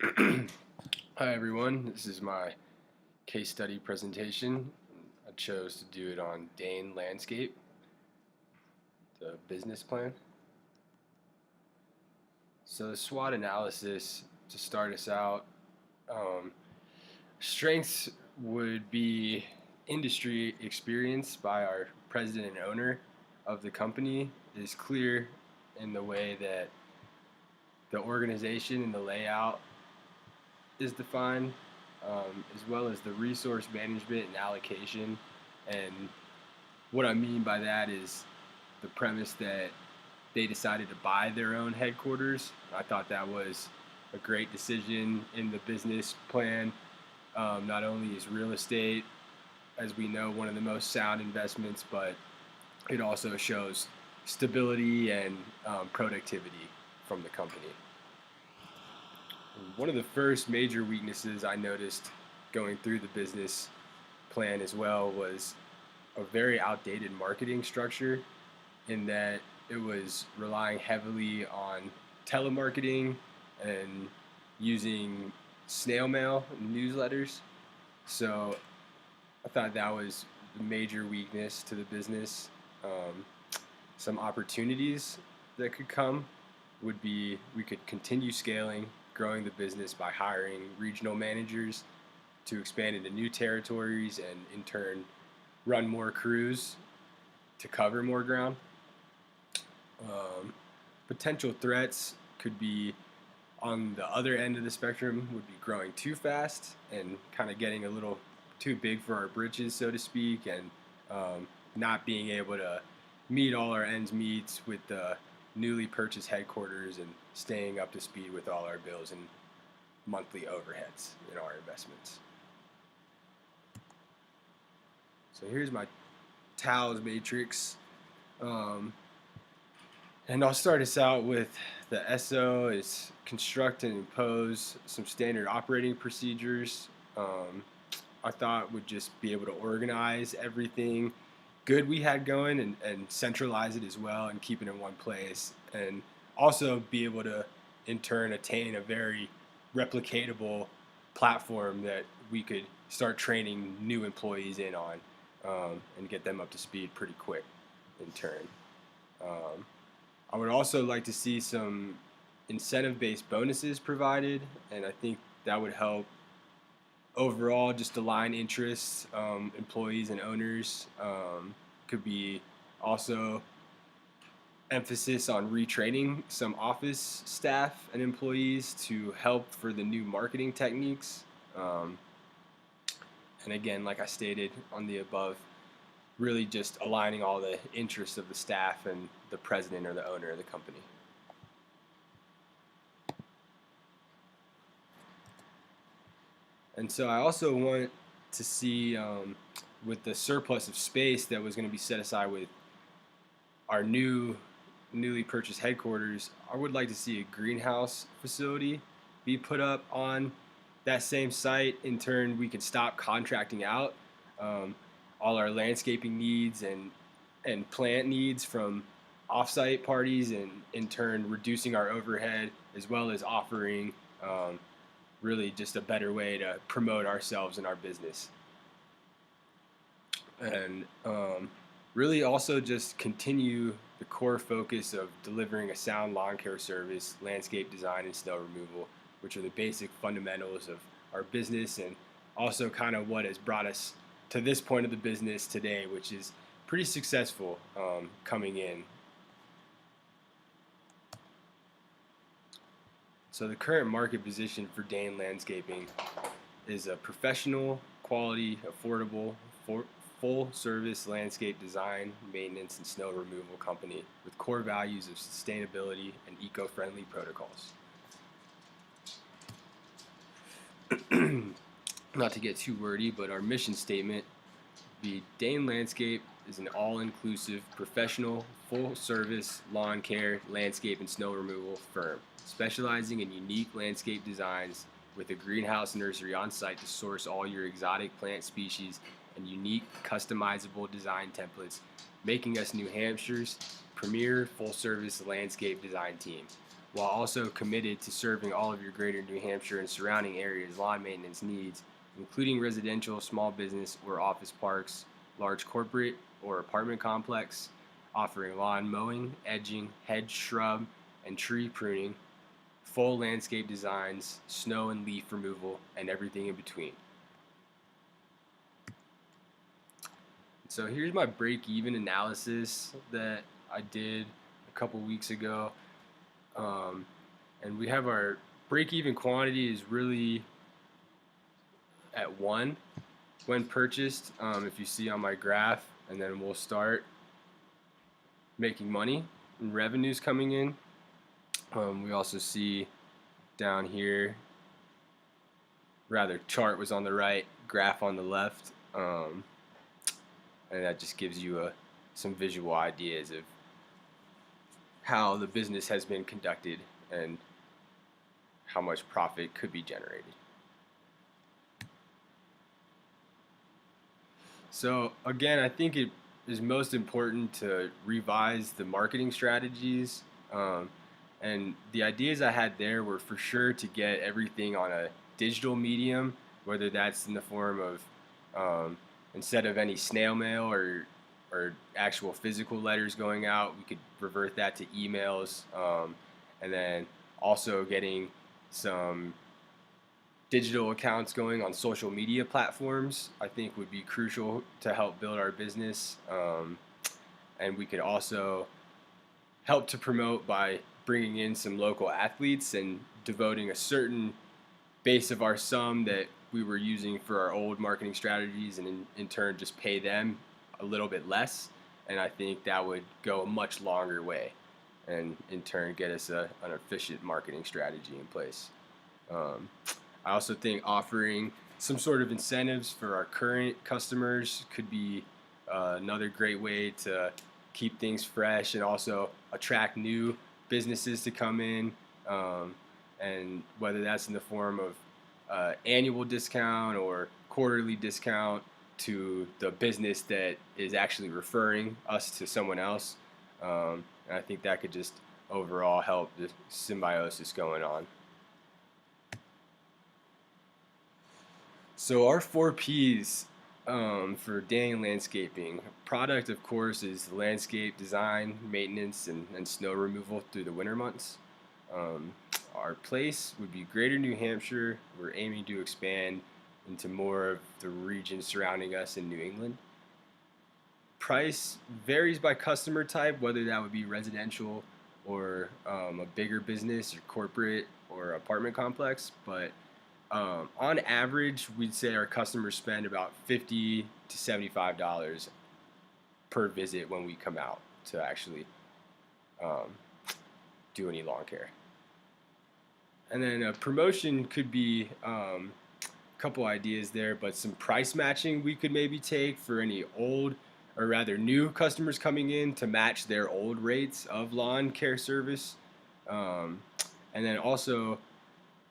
Hi everyone, this is my case study presentation. I chose to do it on Dane Landscape, the business plan. So the SWOT analysis, to start us out, um, strengths would be industry experience by our president and owner of the company is clear in the way that the organization and the layout is defined, as well as the resource management and allocation. And what I mean by that is the premise that they decided to buy their own headquarters. I thought that was a great decision in the business plan. Not only is real estate, as we know, one of the most sound investments, but it also shows stability and productivity from the company. One of the first major weaknesses I noticed going through the business plan as well was a very outdated marketing structure in that it was relying heavily on telemarketing and using snail mail newsletters. So I thought that was the major weakness to the business. Um, some opportunities that could come would be we could continue scaling, growing the business by hiring regional managers to expand into new territories and in turn run more crews to cover more ground. Um, Potential threats could be on the other end of the spectrum would be growing too fast and kind of getting a little too big for our britches, so to speak, and not being able to meet all our ends meets with the newly purchased headquarters and staying up to speed with all our bills and monthly overheads in our investments. So here's my TALS matrix. Um, And I'll start us out with the SO is construct and impose some standard operating procedures. I thought would just be able to organize everything good we had going and centralize it as well and keep it in one place. And also be able to, in turn, attain a very replicatable platform that we could start training new employees in on and get them up to speed pretty quick in turn. Um, I would also like to see some incentive-based bonuses provided, and I think that would help overall just align interests, employees and owners. Could be also emphasis on retraining some office staff and employees to help for the new marketing techniques. Um, and again, like I stated on the above, really just aligning all the interests of the staff and the president or the owner of the company. And so I also want to see, with the surplus of space that was going to be set aside with our newly purchased headquarters, I would like to see a greenhouse facility be put up on that same site. In turn, we can stop contracting out um, all our landscaping needs and plant needs from offsite parties, and in turn reducing our overhead as well as offering really just a better way to promote ourselves and our business. And really also just continue the core focus of delivering a sound lawn care service, landscape design, and snow removal, which are the basic fundamentals of our business and also kind of what has brought us to this point of the business today, which is pretty successful coming in. So the current market position for Dane Landscaping is a professional, quality, affordable, full-service landscape design, maintenance, and snow removal company with core values of sustainability and eco-friendly protocols. Not to get too wordy, but our mission statement be Dane Landscape is an all-inclusive, professional, full-service lawn care, landscape, and snow removal firm, specializing in unique landscape designs with a greenhouse nursery on site to source all your exotic plant species and unique customizable design templates, making us New Hampshire's premier full-service landscape design team, while also committed to serving all of your greater New Hampshire and surrounding areas lawn maintenance needs, including residential, small business, or office parks, large corporate or apartment complex, offering lawn mowing, edging, hedge, shrub, and tree pruning, full landscape designs, snow and leaf removal, and everything in between. So here's my break-even analysis that I did a couple weeks ago. And we have our break-even quantity is really at 1 when purchased, if you see on my graph, and then we'll start making money and revenues coming in. We also see down here, rather chart was on the right, graph on the left, and that just gives you some visual ideas of how the business has been conducted and how much profit could be generated. So again, I think it is most important to revise the marketing strategies. And the ideas I had there were for sure to get everything on a digital medium, whether that's in the form of instead of any snail mail or actual physical letters going out, we could revert that to emails, and then also getting some digital accounts going on social media platforms, I think would be crucial to help build our business. And we could also help to promote by bringing in some local athletes and devoting a certain base of our sum that we were using for our old marketing strategies, and in turn just pay them a little bit less. And I think that would go a much longer way and in turn get us an efficient marketing strategy in place. I also think offering some sort of incentives for our current customers could be another great way to keep things fresh and also attract new businesses to come in, and whether that's in the form of annual discount or quarterly discount to the business that is actually referring us to someone else. And I think that could just overall help the symbiosis going on. So our 4 Ps for Danian Landscaping. Product, of course, is landscape design, maintenance, and snow removal through the winter months. Our place would be Greater New Hampshire. We're aiming to expand into more of the region surrounding us in New England. Price varies by customer type, whether that would be residential or a bigger business or corporate or apartment complex, but on average, we'd say our customers spend about $50 to $75 per visit when we come out to actually do any lawn care. And then a promotion could be a couple ideas there, but some price matching we could maybe take for any old or rather new customers coming in to match their old rates of lawn care service. And then also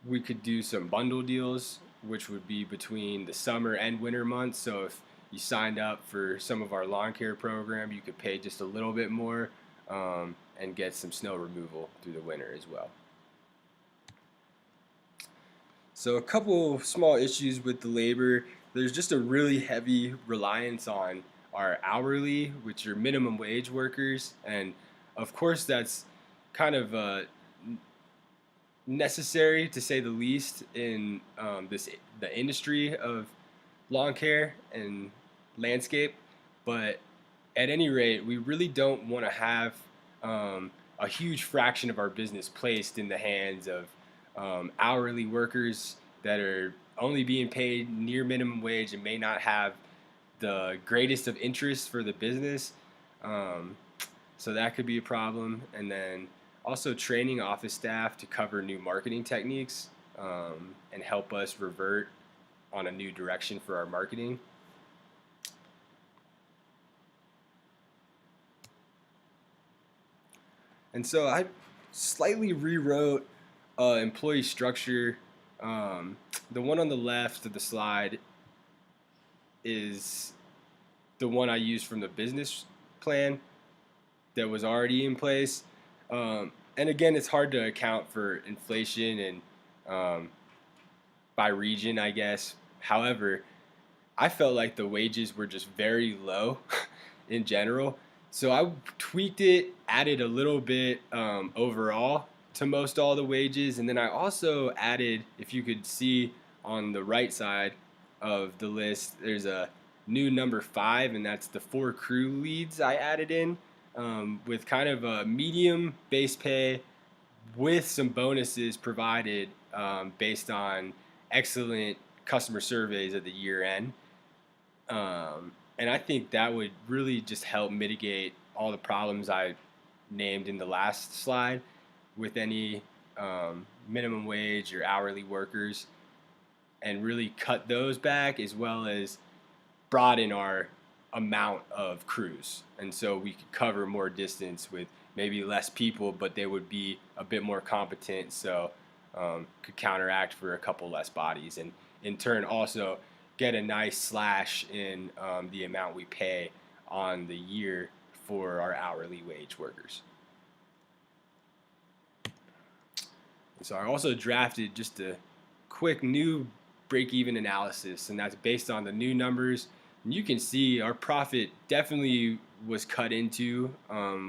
we could do some bundle deals, which would be between the summer and winter months. So if you signed up for some of our lawn care program, you could pay just a little bit more and get some snow removal through the winter as well. So a couple small issues with the labor. There's just a really heavy reliance on our hourly, which are minimum wage workers. And of course, that's kind of necessary to say the least in the industry of lawn care and landscape. But at any rate, we really don't want to have a huge fraction of our business placed in the hands of hourly workers that are only being paid near minimum wage and may not have the greatest of interest for the business. So that could be a problem. And then also training office staff to cover new marketing techniques and help us revert on a new direction for our marketing. And so I slightly rewrote employee structure. The one on the left of the slide is the one I used from the business plan. that was already in place. And again, it's hard to account for inflation and by region, I guess. However, I felt like the wages were just very low in general. So I tweaked it, added a little bit overall to most all the wages. And then I also added, if you could see on the right side of the list, there's a new number 5, and that's the 4 crew leads I added in with kind of a medium base pay with some bonuses provided based on excellent customer surveys at the year end. And I think that would really just help mitigate all the problems I named in the last slide with any minimum wage or hourly workers, and really cut those back, as well as broaden our amount of crews. And so we could cover more distance with maybe less people, but they would be a bit more competent, so could counteract for a couple less bodies, and in turn also get a nice slash in the amount we pay on the year for our hourly wage workers. So I also drafted just a quick new break-even analysis, and that's based on the new numbers. And you can see our profit definitely was cut into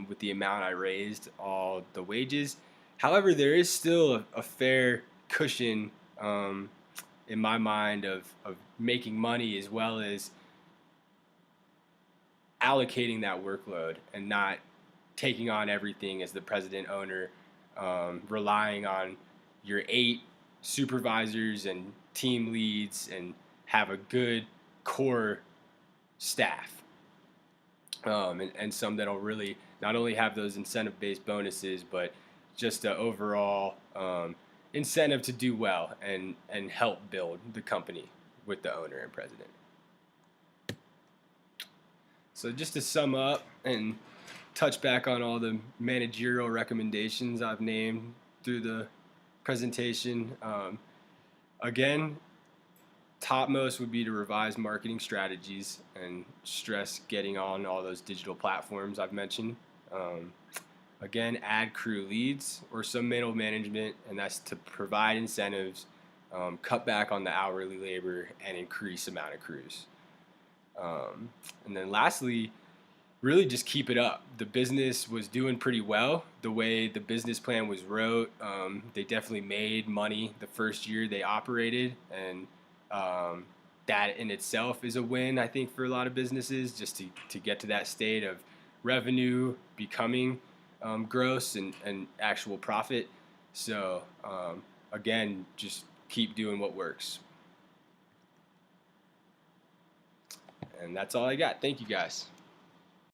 with the amount I raised all the wages. However, there is still a fair cushion in my mind of making money, as well as allocating that workload and not taking on everything as the president owner, relying on your 8 supervisors and team leads and have a good core staff, and some that'll really not only have those incentive-based bonuses, but just an overall incentive to do well and help build the company with the owner and president. So just to sum up and touch back on all the managerial recommendations I've named through the presentation. Again, topmost would be to revise marketing strategies and stress getting on all those digital platforms I've mentioned. Again, add crew leads or some middle management, and that's to provide incentives, cut back on the hourly labor, and increase amount of crews. And then lastly, really just keep it up. The business was doing pretty well. The way the business plan was wrote, they definitely made money the first year they operated, and that in itself is a win, I think, for a lot of businesses, just to get to that state of revenue becoming gross and actual profit. So again, just keep doing what works. And that's all I got. Thank you, guys.